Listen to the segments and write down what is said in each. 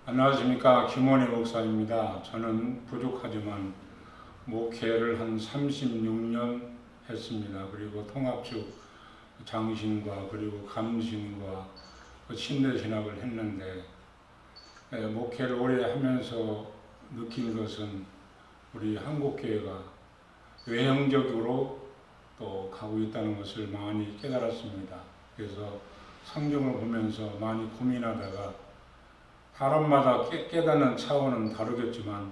안녕하십니까. 김원희 목사입니다. 저는 부족하지만 목회를 한 36년 했습니다. 그리고 통합주 장신과 그리고 감신과 침례신학을 했는데 목회를 오래 하면서 느낀 것은 우리 한국교회가 외형적으로 또 가고 있다는 것을 많이 깨달았습니다. 그래서 성경을 보면서 많이 고민하다가 사람마다 깨닫는 차원은 다르겠지만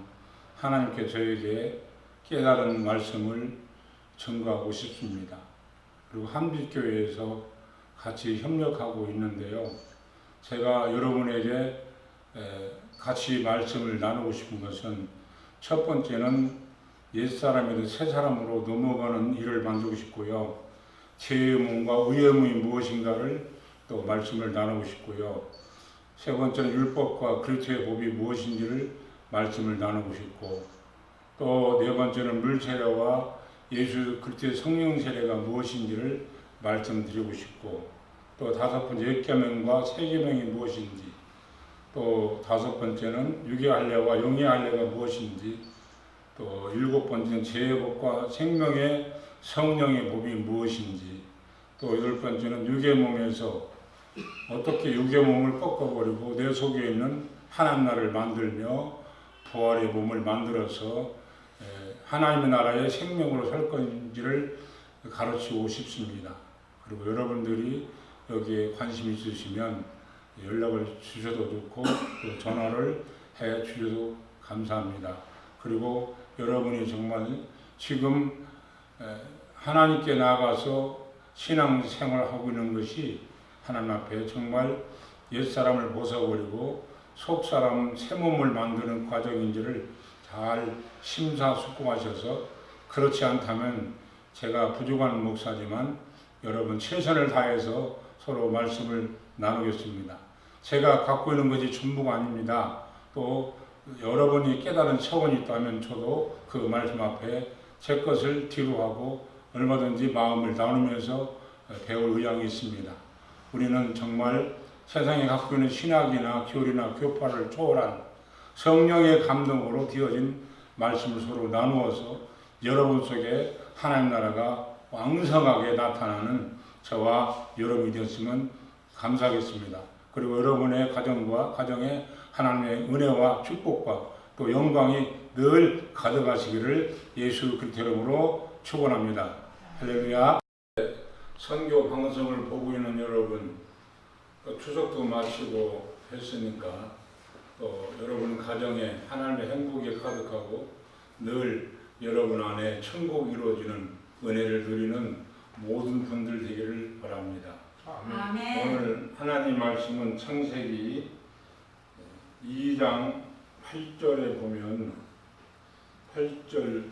하나님께 저에게 깨달은 말씀을 전가하고 싶습니다. 그리고 한빛교회에서 같이 협력하고 있는데요. 제가 여러분에게 같이 말씀을 나누고 싶은 것은 첫 번째는 옛사람에서 새사람으로 넘어가는 일을 만들고 싶고요. 죄의 몸과 의의 몸이 무엇인가를 또 말씀을 나누고 싶고요. 세 번째는 율법과 그리스도의 법이 무엇인지를 말씀을 나누고 싶고, 또 네 번째는 물세례와 예수 그리스도의 성령 세례가 무엇인지를 말씀드리고 싶고, 또 다섯 번째 십계명과 세계명이 무엇인지, 또 다섯 번째는 유괴할례와 용의할례가 무엇인지, 또 일곱 번째는 죄의 법과 생명의 성령의 법이 무엇인지, 또 여덟 번째는 유괴몸에서 어떻게 육의 몸을 꺾어버리고 내 속에 있는 하나님 나라를 만들며 부활의 몸을 만들어서 하나님의 나라의 생명으로 살 건지를 가르치고 싶습니다. 그리고 여러분들이 여기에 관심 있으시면 연락을 주셔도 좋고 또 전화를 해 주셔도 감사합니다. 그리고 여러분이 정말 지금 하나님께 나아가서 신앙생활하고 있는 것이 하나님 앞에 정말 옛사람을 벗어버리고 속사람 새 몸을 만드는 과정인지를 잘 심사숙고하셔서, 그렇지 않다면 제가 부족한 목사지만 여러분 최선을 다해서 서로 말씀을 나누겠습니다. 제가 갖고 있는 것이 전부가 아닙니다. 또 여러분이 깨달은 차원이 있다면 저도 그 말씀 앞에 제 것을 뒤로 하고 얼마든지 마음을 나누면서 배울 의향이 있습니다. 우리는 정말 세상에 갖고 있는 신학이나 교리나 교파를 초월한 성령의 감동으로 되어진 말씀을 서로 나누어서 여러분 속에 하나님 나라가 왕성하게 나타나는 저와 여러분이 되었으면 감사하겠습니다. 그리고 여러분의 가정과 가정에 하나님의 은혜와 축복과 또 영광이 늘 가져가시기를 예수 그리스도 이름으로 축원합니다. 할렐루야. 선교 방송을 보고 있는 여러분, 추석도 마치고 했으니까 또 여러분 가정에 하나님의 행복이 가득하고 늘 여러분 안에 천국이 이루어지는 은혜를 누리는 모든 분들 되기를 바랍니다. 아멘. 오늘 하나님 말씀은 창세기 2장 8절에 보면 8절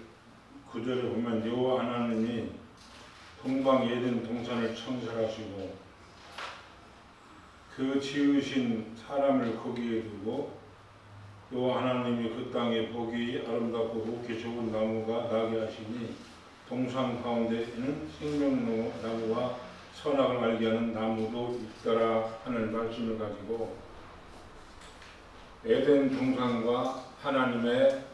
9절에 보면 여호와 하나님이 동방 에덴 동산을 창설하시고 그 지으신 사람을 거기에 두고 여호와 하나님이 그 땅에 보기 아름답고 먹기 좋은 나무가 나게 하시니 동산 가운데에는 생명나무와 선악을 알게 하는 나무도 있더라 하는 말씀을 가지고 에덴 동산과 하나님의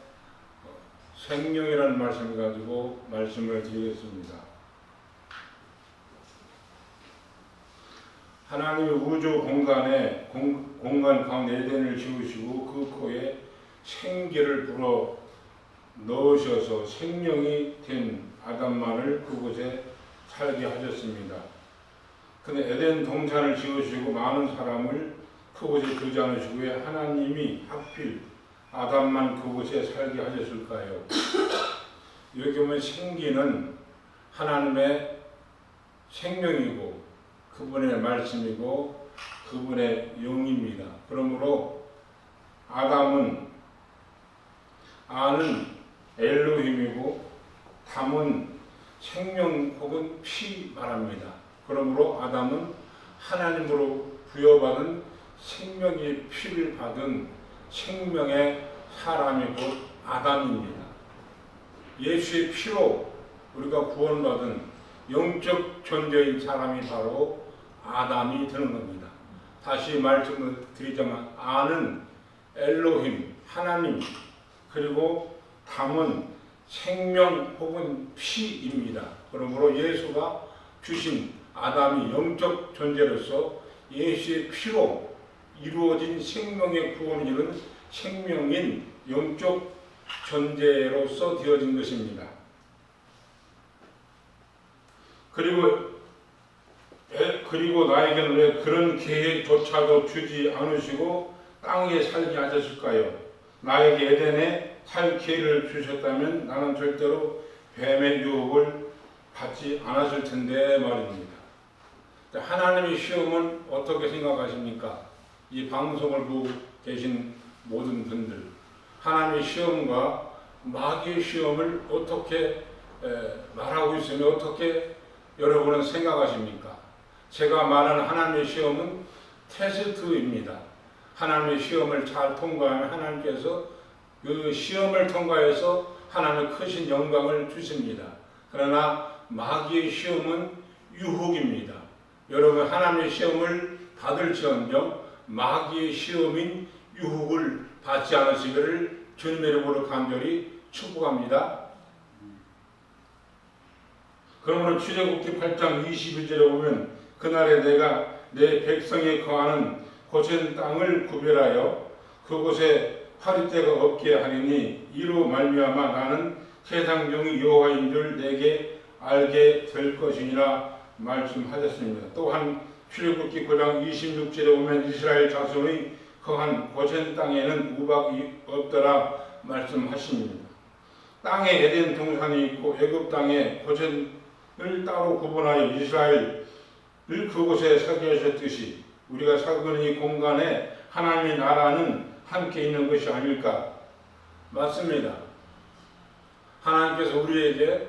생명이라는 말씀을 가지고 말씀을 드리겠습니다. 하나님의 우주 공간에 공간 가운데 에덴을 지으시고 그 코에 생기를 불어 넣으셔서 생명이 된 아담만을 그곳에 살게 하셨습니다. 근데 에덴 동산을 지으시고 많은 사람을 그곳에 두지 않으시고 왜 하나님이 하필 아담만 그곳에 살게 하셨을까요? 여기 보면 생기는 하나님의 생명이고 그분의 말씀이고 그분의 영입니다. 그러므로 아담은 아는 엘로힘이고 담은 생명 혹은 피 말합니다. 그러므로 아담은 하나님으로 부여받은 생명의 피를 받은 생명의 사람이 곧 아담입니다. 예수의 피로 우리가 구원받은 영적 존재인 사람이 바로 아담이 되는 겁니다. 다시 말씀을 드리자면 아는 엘로힘, 하나님, 그리고 담은 생명 혹은 피입니다. 그러므로 예수가 주신 아담이 영적 존재로서 예수의 피로 이루어진 생명의 구원을 이룬 생명인 영적 존재로서 되어진 것입니다. 그리고 나에게는 왜 그런 계획조차도 주지 않으시고 땅에 살게 하셨을까요? 나에게 에덴에 살 기회를 주셨다면 나는 절대로 뱀의 유혹을 받지 않았을 텐데 말입니다. 하나님의 시험은 어떻게 생각하십니까? 이 방송을 보고 계신 모든 분들, 하나님의 시험과 마귀의 시험을 어떻게 말하고 있으면 어떻게 여러분은 생각하십니까? 제가 말하는 하나님의 시험은 테스트입니다. 하나님의 시험을 잘 통과하면 하나님께서 그 시험을 통과해서 하나님의 크신 영광을 주십니다. 그러나 마귀의 시험은 유혹입니다. 여러분 하나님의 시험을 받을지언정 마귀의 시험인 유혹을 받지 않으시기를 주님의 이름으로 간절히 축복합니다. 그러므로 출애굽기 8장 21절에 보면 그날에 내가 내 백성이 거하는 고센 땅을 구별하여 그곳에 파리떼가 없게 하리니 이로 말미암아 나는 세상 종이 여호와인 줄 내게 알게 될 것이니라 말씀하셨습니다. 또한 출애굽기 9장 26절에 보면 이스라엘 자손의 거한 고센 땅에는 우박이 없더라 말씀하십니다. 땅에 에덴 동산이 있고 애굽 땅에 고센을 따로 구분하여 이스라엘을 그곳에 살게 하셨듯이 우리가 살고 있는 이 공간에 하나님의 나라는 함께 있는 것이 아닐까? 맞습니다. 하나님께서 우리에게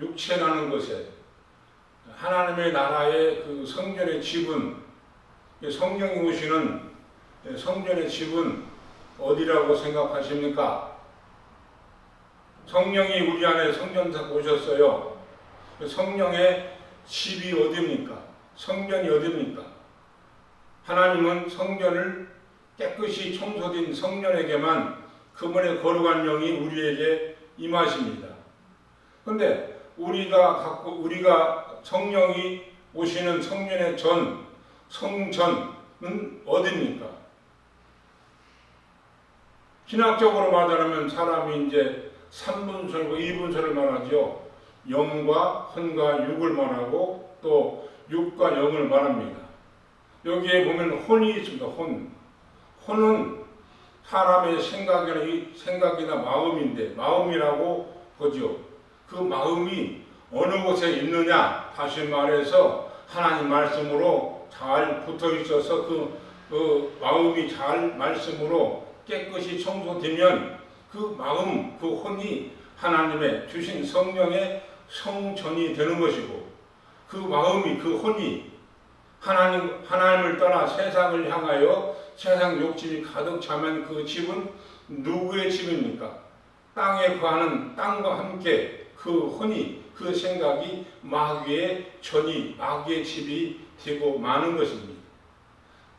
육체라는 것에 하나님의 나라의 그 성전의 집은 성경이 오시는 성전의 집은 어디라고 생각하십니까? 성령이 우리 안에 성전에 오셨어요. 성령의 집이 어디입니까? 성전이 어디입니까? 하나님은 성전을 깨끗이 청소된 성전에게만 그분의 거룩한 영이 우리에게 임하십니다. 그런데 우리가 성령이 오시는 성전의 성전은 어디입니까? 신학적으로 말하자면 사람이 이제 3분설과 2분설을 말하죠. 영과 혼과 육을 말하고 또 육과 영을 말합니다. 여기에 보면 혼이 있습니다. 혼은 사람의 생각이나 마음인데 마음이라고 보죠. 그 마음이 어느 곳에 있느냐, 다시 말해서 하나님 말씀으로 잘 붙어 있어서 그 마음이 잘 말씀으로 깨끗이 청소되면 그 마음, 그 혼이 하나님의 주신 성령의 성전이 되는 것이고 그 마음이, 그 혼이 하나님을 떠나 세상을 향하여 세상 욕심이 가득 차면 그 집은 누구의 집입니까? 땅에 거하는 땅과 함께 그 혼이, 그 생각이 마귀의 전이, 마귀의 집이 되고 마는 것입니다.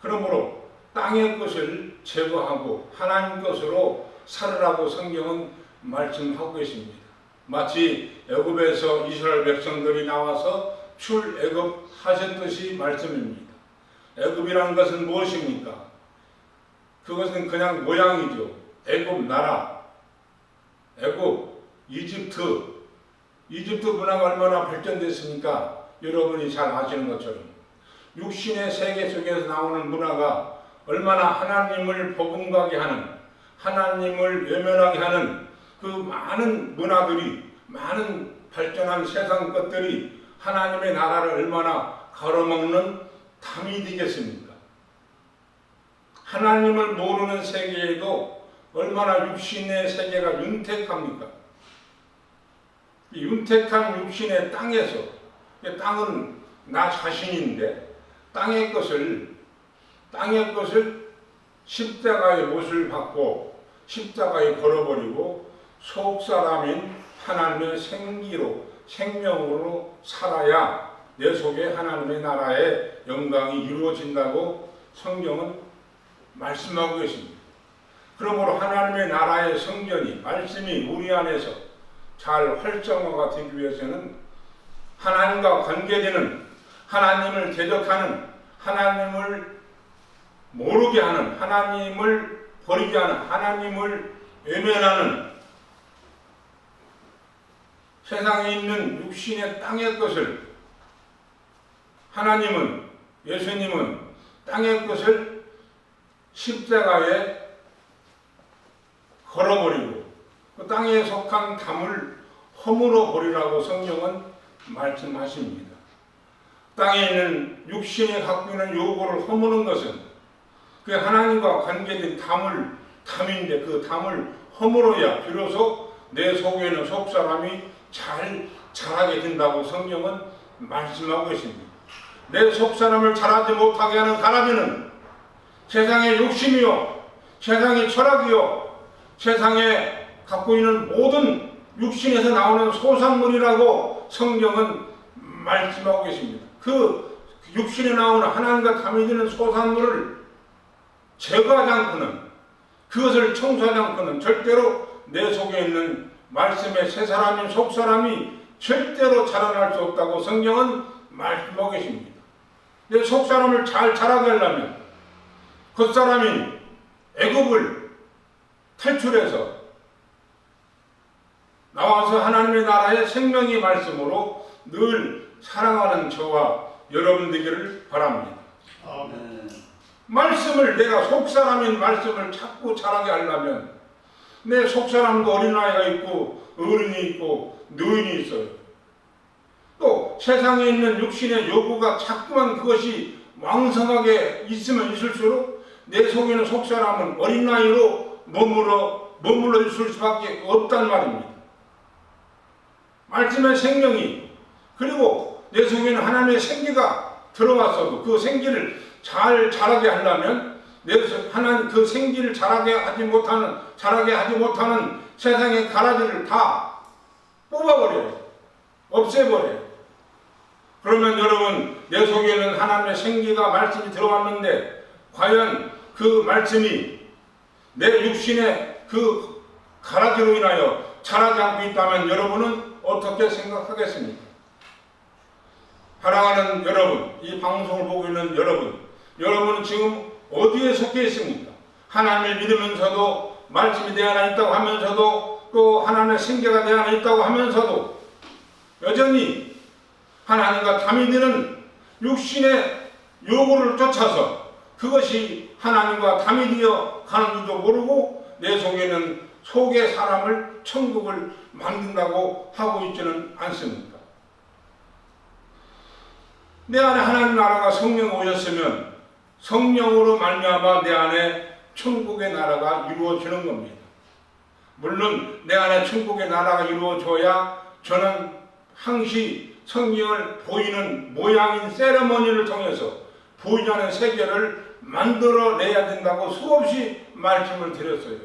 그러므로 땅의 것을 제거하고 하나님 것으로 살으라고 성경은 말씀하고 있습니다. 마치 애굽에서 이스라엘 백성들이 나와서 출애굽 하셨듯이 말씀입니다. 애굽이라는 것은 무엇입니까? 그것은 그냥 모양이죠. 애굽 나라, 애굽, 이집트 문화가 얼마나 발전됐습니까? 여러분이 잘 아시는 것처럼 육신의 세계 속에서 나오는 문화가 얼마나 하나님을 버금가게 하는, 하나님을 외면하게 하는 그 많은 문화들이, 많은 발전한 세상 것들이 하나님의 나라를 얼마나 가로막는 담이 되겠습니까? 하나님을 모르는 세계에도 얼마나 육신의 세계가 윤택합니까? 이 윤택한 육신의 땅에서, 땅은 나 자신인데 땅의 것을 십자가의 못을 받고 십자가에 걸어버리고 속사람인 하나님의 생명으로 살아야 내 속에 하나님의 나라의 영광이 이루어진다고 성경은 말씀하고 계십니다. 그러므로 하나님의 나라의 성전이 말씀이 우리 안에서 잘 활성화가 되기 위해서는 하나님과 관계되는, 하나님을 대적하는, 하나님을 모르게 하는, 하나님을 버리게 하는, 하나님을 외면하는 세상에 있는 육신의 땅의 것을, 하나님은, 예수님은 땅의 것을 십자가에 걸어버리고 그 땅에 속한 담을 허물어 버리라고 성경은 말씀하십니다. 땅에 있는 육신이 갖고 있는 요구를 허무는 것은 그 하나님과 관계된 담인데 그 담을 허물어야 비로소 내 속에 있는 속사람이 잘 자라게 된다고 성경은 말씀하고 있습니다. 내 속사람을 자라지 못하게 하는 가라지는 세상의 욕심이요, 세상의 철학이요, 세상에 갖고 있는 모든 육신에서 나오는 소산물이라고 성경은 말씀하고 계십니다. 그 육신에 나오는 하나님과 담이 되는 소산물을 제거하지 않고는, 그것을 청소하지 않고는 절대로 내 속에 있는 말씀의 새 사람인 속사람이 절대로 자라날 수 없다고 성경은 말씀하고 계십니다. 내 속사람을 잘 자라게 하려면 겉사람인 애굽을 탈출해서 나와서 하나님의 나라의 생명의 말씀으로 늘 사랑하는 저와 여러분 되기를 바랍니다. 아멘. 말씀을, 내가 속사람인 말씀을 자꾸 자라게 하려면 내 속사람도 어린아이가 있고 어른이 있고 노인이 있어요. 또 세상에 있는 육신의 요구가 자꾸만 그것이 왕성하게 있으면 있을수록 내 속에 있는 속사람은 어린아이로 머물러 있을 수밖에 없단 말입니다. 말씀의 생명이, 그리고 내 속에는 하나님의 생기가 들어왔어도 그 생기를 잘 자라게 하려면 하나님 그 생기를 자라게 하지 못하는 세상의 가라지를 다 뽑아버려요. 없애버려요. 그러면 여러분, 내 속에는 하나님의 생기가 말씀이 들어왔는데 과연 그 말씀이 내 육신의 그 가라지로 인하여 자라지 않고 있다면 여러분은 어떻게 생각하겠습니까? 사랑하는 여러분, 이 방송을 보고 있는 여러분은 지금 어디에 속해 있습니까? 하나님을 믿으면서도, 말씀이 내 안에 있다고 하면서도, 또 하나님의 생계가 내 안에 있다고 하면서도 여전히 하나님과 담이 되는 육신의 요구를 쫓아서 그것이 하나님과 담이 되어 가는 줄도 모르고 내 속에는 속의 사람을 천국을 만든다고 하고 있지는 않습니까? 내 안에 하나님 나라가 성령 오셨으면 성령으로 말미암아 내 안에 천국의 나라가 이루어지는 겁니다. 물론 내 안에 천국의 나라가 이루어져야 저는 항시 성령을 보이는 모양인 세레머니를 통해서 보이지 않는 세계를 만들어내야 된다고 수없이 말씀을 드렸어요.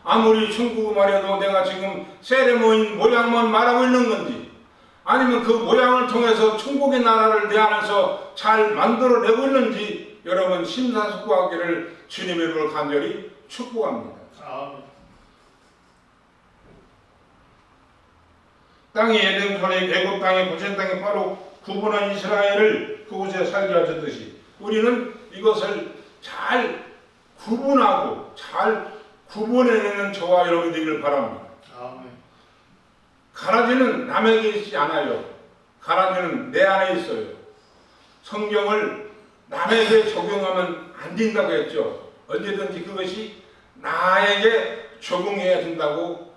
아무리 천국을 말해도 내가 지금 세레모니 모양만 말하고 있는 건지, 아니면 그 모양을 통해서 천국의 나라를 내 안에서 잘 만들어내고 있는지 여러분 심사숙고하기를 주님의 이름으로 간절히 축복합니다. 땅이 에덴 손에 애굽 땅에 고센 땅에 바로 구분한 이스라엘을 그곳에 살게 하셨듯이 우리는 이것을 잘 구분하고 잘 구분해내는 저와 여러분 되기를 바랍니다. 아멘. 가라지는 남에게 있지 않아요. 가라지는 내 안에 있어요. 성경을 남에게 적용하면 안 된다고 했죠. 언제든지 그것이 나에게 적용해야 된다고,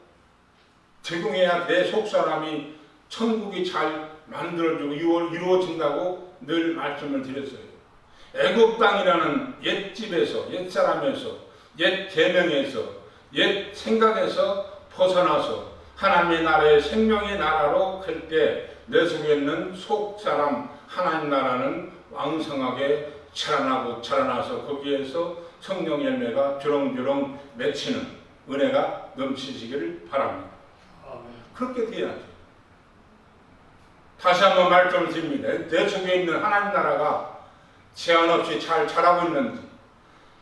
적용해야 내 속사람이 천국이 잘 만들어지고 이루어진다고 늘 말씀을 드렸어요. 애굽 땅이라는 옛집에서, 옛사람에서, 옛 계명에서, 옛 생각에서 벗어나서 하나님의 나라의 생명의 나라로 갈 때 내 속에 있는 속사람 하나님 나라는 왕성하게 자라나서 거기에서 성령 열매가 주렁주렁 맺히는 은혜가 넘치시기를 바랍니다. 아멘. 그렇게 돼야죠. 다시 한번 말씀을 드립니다. 내 속에 있는 하나님 나라가 제한 없이 잘 자라고 있는지,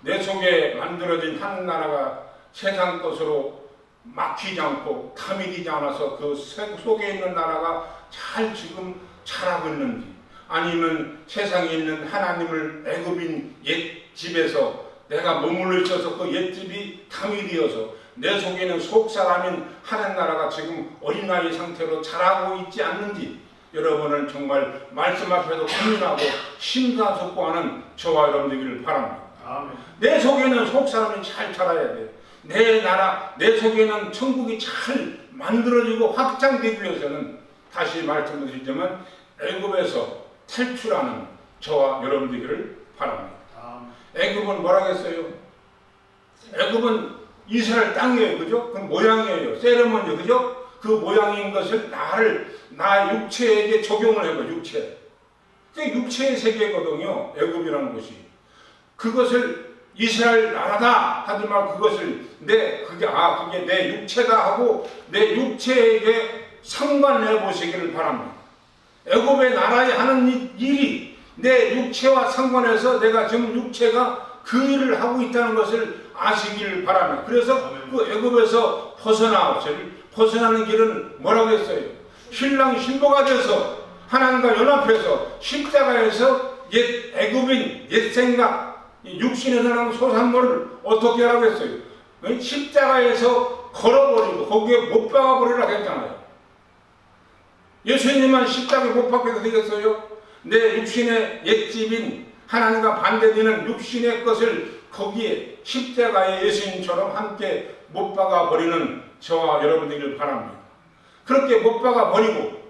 내 속에 만들어진 하나님 나라가 세상 것으로 막히지 않고 탐이 되지 않아서 그 속에 있는 나라가 잘 지금 자라고 있는지, 아니면 세상에 있는 하나님을 애굽인 옛집에서 내가 머물러 있어서 그 옛집이 탐이 되어서 내 속에 있는 속사람인 하나님 나라가 지금 어린아이 상태로 자라고 있지 않는지, 여러분을 정말 말씀 앞에서 고민하고 심사숙고하는 저와 여러분 되기를 바랍니다. 아멘. 내 속에는 속사람이 잘 자라야 돼. 내 나라, 내 속에는 천국이 잘 만들어지고 확장되기 위해서는, 다시 말씀드리자면 애굽에서 탈출하는 저와 여러분 되기를 바랍니다. 애굽은 뭐라겠어요? 애굽은 이스라엘 땅이에요, 그죠? 그 모양이에요, 세레머니, 그죠? 그 모양인 것을 나 육체에게 적용을 해봐, 육체. 그게 육체의 세계거든요, 애굽이라는 것이. 그것을 이스라엘 나라다 하지 말고 그것을 그게 내 육체다 하고 내 육체에게 상관해 보시기를 바랍니다. 애굽의 나라에 하는 일이 내 육체와 상관해서 내가 지금 육체가 그 일을 하고 있다는 것을 아시기를 바랍니다. 그래서 그 애굽에서 벗어나는 길은 뭐라고 했어요? 신랑이 신부가 돼서 하나님과 연합해서 십자가에서 옛 애굽인 옛 생각, 육신에 대한 소산물을 어떻게 하라고 했어요? 십자가에서 걸어버리고 거기에 못 박아버리라고 했잖아요. 예수님만 십자가에 못 박게 되겠어요? 내 육신의 옛집인 하나님과 반대되는 육신의 것을 거기에 십자가에 예수님처럼 함께 못 박아버리는 저와 여러분들을 바랍니다. 그렇게 못 박아버리고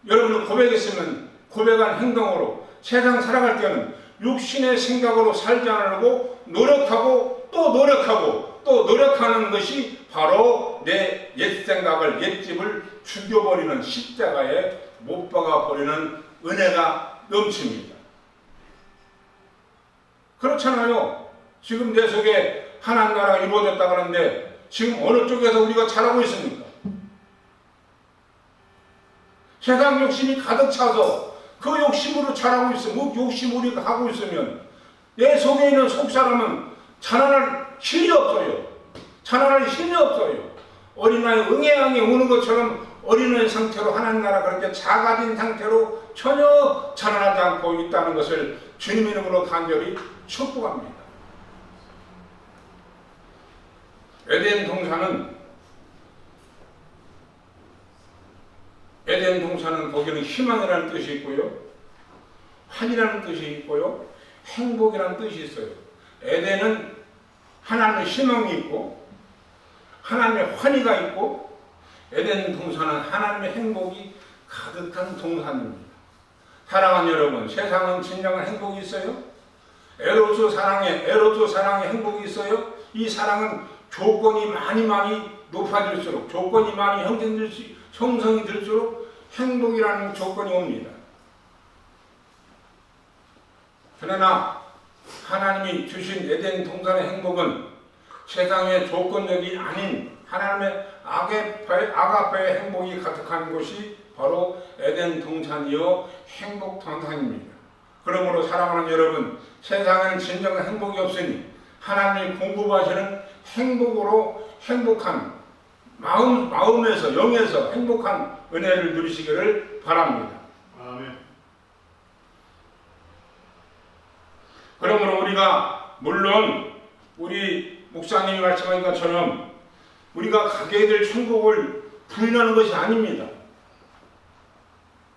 여러분들 고백했으면 고백한 행동으로 세상 살아갈 때는 육신의 생각으로 살지 않으려고 노력하고 또 노력하고 또 노력하는 것이 바로 내 옛 생각을, 옛집을 죽여버리는 십자가에 못 박아버리는 은혜가 넘칩니다. 그렇잖아요. 지금 내 속에 하나님 나라가 이루어졌다 그러는데 지금 어느 쪽에서 우리가 자라고 있습니까? 세상 욕심이 가득 차서 그 욕심으로 자라고 있으면, 욕심 우리가 하고 있으면 내 속에 있는 속사람은 자라날 힘이 없어요. 자라날 힘이 없어요. 어린아이 응애응애 우는 것처럼 어린아이 상태로 하나님 나라 그렇게 작아진 상태로 전혀 자라나지 않고 있다는 것을 주님의 이름으로 간절히 축복합니다. 에덴 동산은 거기는 희망이라는 뜻이 있고요, 환이라는 뜻이 있고요, 행복이라는 뜻이 있어요. 에덴은 하나님의 희망이 있고 하나님의 환희가 있고, 에덴 동산은 하나님의 행복이 가득한 동산입니다. 사랑하는 여러분, 세상은 진정한 행복이 있어요? 에로스 사랑의 행복이 있어요? 이 사랑은 조건이 많이 높아질수록, 조건이 많이 형성이 될수록 행복이라는 조건이 옵니다. 그러나 하나님이 주신 에덴 동산의 행복은 세상의 조건적이 아닌 하나님의 아가페의 행복이 가득한 곳이 바로 에덴 동산이요 행복 동산입니다. 그러므로 사랑하는 여러분, 세상에는 진정한 행복이 없으니 하나님이 공급하시는 행복으로 행복한 마음에서, 영에서 행복한 은혜를 누리시기를 바랍니다. 아멘. 그러므로 우리가, 물론 우리 목사님이 말씀하신 것처럼 우리가 가게 될 천국을 부인하는 것이 아닙니다.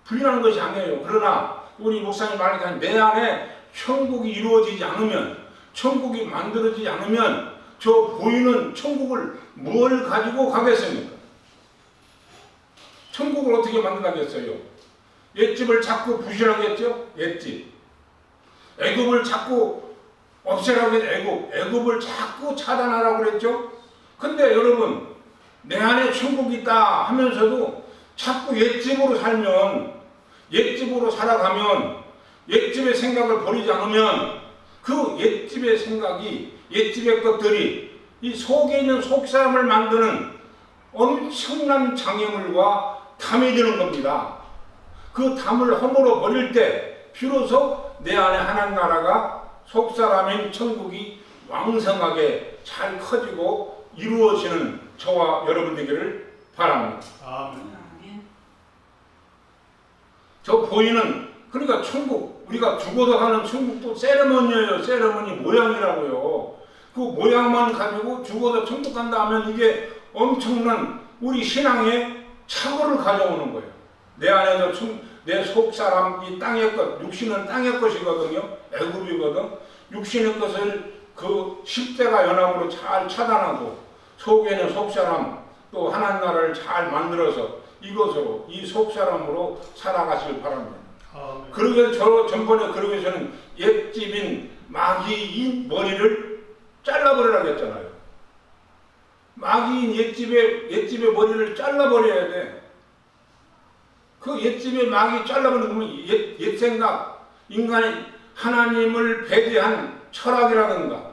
부인하는 것이 아니에요. 그러나 우리 목사님 말하기를 내 안에 천국이 이루어지지 않으면, 천국이 만들어지지 않으면 저 보이는 천국을 뭘 가지고 가겠습니까? 천국을 어떻게 만들겠어요? 옛집을 자꾸 부실하겠죠? 옛집. 애굽을 자꾸 없애라고 했죠. 애굽을 자꾸 차단하라고 그랬죠. 근데 여러분, 내 안에 천국이 있다 하면서도 자꾸 옛집으로 살면, 옛집으로 살아가면, 옛집의 생각을 버리지 않으면 그 옛집의 생각이, 옛집의 것들이 이 속에 있는 속사람을 만드는 엄청난 장애물과 담이 되는 겁니다. 그 담을 허물어 버릴 때 비로소 내 안에 하나님 나라가 속사람인 천국이 왕성하게 잘 커지고 이루어지는 저와 여러분 되기를 바랍니다. 아멘. 저 보이는, 그러니까 천국, 우리가 죽어서 가는 천국도 세레머니예요. 세레머니 모양이라고요. 그 모양만 가지고 죽어서 천국 간다 하면 이게 엄청난 우리 신앙의 착오를 가져오는 거예요. 내 안에서 내 속사람, 이 땅의 것, 육신은 땅의 것이거든요. 애굽이거든. 육신의 것을 그 십자가 연합으로 잘 차단하고 속에는 속사람, 또 하나님 나라를 잘 만들어서 이것으로, 이 속사람으로 살아가시길 바랍니다. 아멘. 그러게 저 전번에 그러기 위해서는 옛집인 마귀인 머리를 잘라버리라고 했잖아요. 마귀인 옛집의 머리를 잘라버려야 돼. 그 옛집의 마귀 잘라버리면 옛 생각, 인간이 하나님을 배제한 철학이라든가,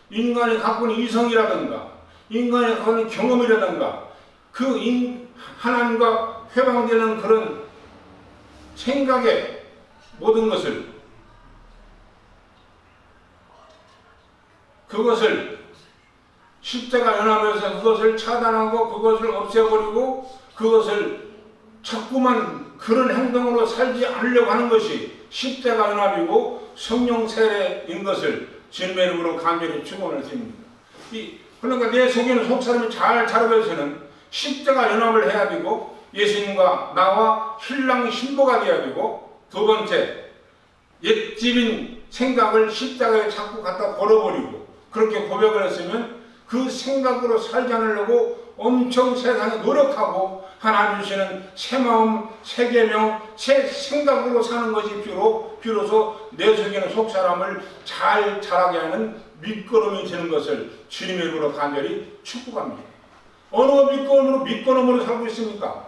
인간이 갖고 있는 이성이라든가, 인간이 갖고 있는 경험이라든가, 하나님과 회방되는 그런 생각의 모든 것을, 그것을 십자가 연합에서 그것을 차단하고 그것을 없애버리고 그것을 자꾸만 그런 행동으로 살지 않으려고 하는 것이 십자가 연합이고 성령 세례인 것을 주님의 이름으로 간절히 축원을 드립니다. 그러니까 내 속에는 속사람이 잘 자라기 위해서는 십자가 연합을 해야 되고 예수님과 나와 신랑 신부가 되어야 되고, 두 번째 옛집인 생각을 십자가에 자꾸 갖다 걸어버리고 그렇게 고백을 했으면 그 생각으로 살지 않으려고 엄청 세상에 노력하고 하나님 주시는 새 마음, 새 계명, 새 생각으로 사는 것이 비로소 내 속에는 속사람을 잘 자라게 하는 밑거름이 되는 것을 주님의 이름으로 간절히 축복합니다. 어느 밑거름으로 살고 있습니까?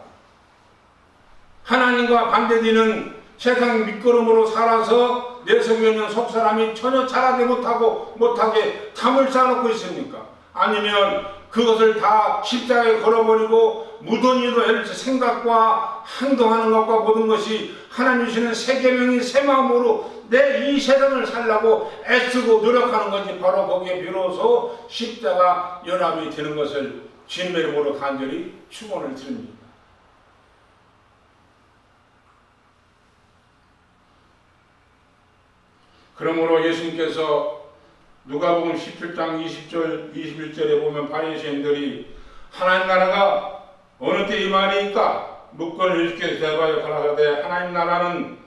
하나님과 반대되는 세상 밑거름으로 살아서 내 속에 있는 속사람이 전혀 자라게 못하게 담을 쌓아놓고 있습니까? 아니면 그것을 다 십자가에 걸어버리고 무던히도 생각과 행동하는 것과 모든 것이 하나님 주시는 새 계명이 새 마음으로 내 이 세상을 살라고 애쓰고 노력하는 것이 바로 거기에 비로소 십자가 연합이 되는 것을 주님의 이름으로 간절히 축원을 드립니다. 그러므로 예수님께서 누가복음 17장 20절 21절에 보면 바리새인들이 하나님 나라가 어느 때 임하리이까 묻거늘 예수께서 대답하여 가라사대 하나님 나라는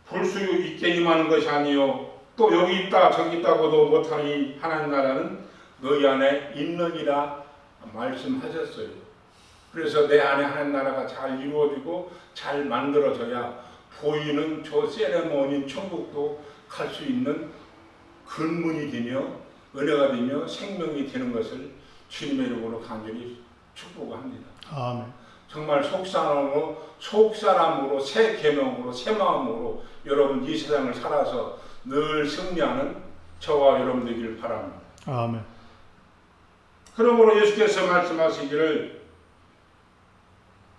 볼 수 있게 임하는 것이 아니요 또 여기 있다 저기 있다고도 못하니 하나님 나라는 너희 안에 있느니라 말씀하셨어요. 그래서 내 안에 하나님 나라가 잘 이루어지고 잘 만들어져야 보이는 저 세레모니인 천국도 갈 수 있는 근문이 되며 은혜가 되며 생명이 되는 것을 주님의 이름으로 간절히 축복합니다. 아멘. 정말 속사람으로 새 계명으로 새 마음으로 여러분 이 세상을 살아서 늘 승리하는 저와 여러분 되기를 바랍니다. 아멘. 그러므로 예수께서 말씀하시기를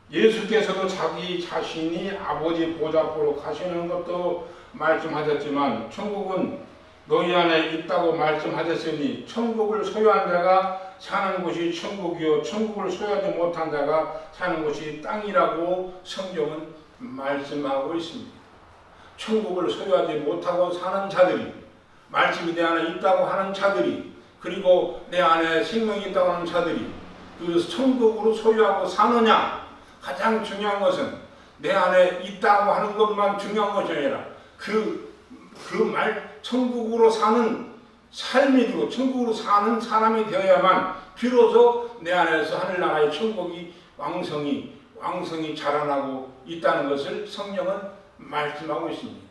예수께서도 자기 자신이 아버지 보좌보러 가시는 것도 말씀하셨지만 천국은 너희 안에 있다고 말씀하셨으니 천국을 소유한 자가 사는 곳이 천국이요 천국을 소유하지 못한 자가 사는 곳이 땅이라고 성경은 말씀하고 있습니다. 천국을 소유하지 못하고 사는 자들이, 말씀이 내 안에 있다고 하는 자들이, 그리고 내 안에 생명이 있다고 하는 자들이 그 천국으로 소유하고 사느냐, 가장 중요한 것은 내 안에 있다고 하는 것만 중요한 것이 아니라 천국으로 사는 삶이 되고 천국으로 사는 사람이 되어야만 비로소 내 안에서 하늘나라의 천국이 왕성히 자라나고 있다는 것을 성령은 말씀하고 있습니다.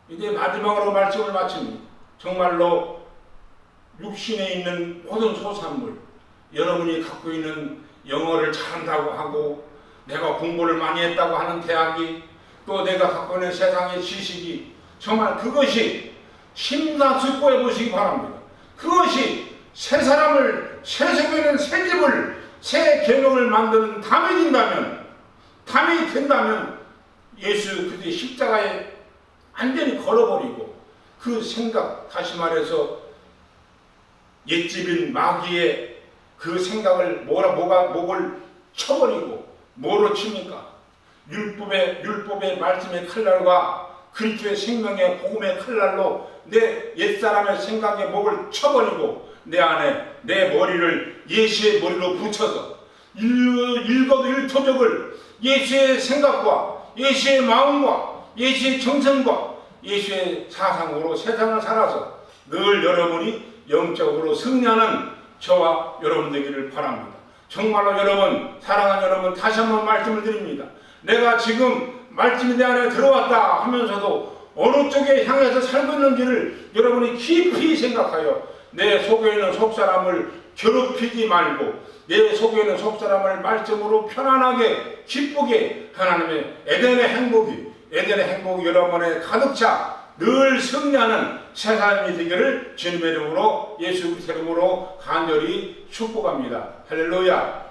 이제 마지막으로 말씀을 마칩니다. 정말로 육신에 있는 모든 소산물, 여러분이 갖고 있는 영어를 잘한다고 하고 내가 공부를 많이 했다고 하는 대학이, 또 내가 갖고 있는 세상의 지식이, 정말 그것이 심사숙고해 보시기 바랍니다. 그것이 새 사람을, 새 세계는 새 집을, 새 계명을 만드는 담이 된다면 예수 그리스도의 십자가에 완전히 걸어버리고 그 생각, 다시 말해서 옛집인 마귀의 그 생각을 목을 쳐버리고 뭐로 칩니까? 율법의 말씀의 칼날과 그리스도의 생명의 복음의 칼날로 내 옛사람의 생각의 목을 쳐버리고 내 안에 내 머리를 예수의 머리로 붙여서 일거일토적을 예수의 생각과 예수의 마음과 예수의 정성과 예수의 사상으로 세상을 살아서 늘 여러분이 영적으로 승리하는 저와 여러분 되기를 바랍니다. 정말로 여러분, 사랑하는 여러분, 다시 한번 말씀을 드립니다. 내가 지금 말씀이 내 안에 들어왔다 하면서도 어느 쪽에 향해서 살고 있는지를 여러분이 깊이 생각하여 내 속에 있는 속사람을 괴롭히지 말고 내 속에 있는 속사람을 말씀으로 편안하게 기쁘게 하나님의 에덴의 행복이 여러분의 가득 차 늘 승리하는 새 사람이 되기를 주님의 이름으로 예수 그리스도의 이름으로 간절히 축복합니다. 할렐루야.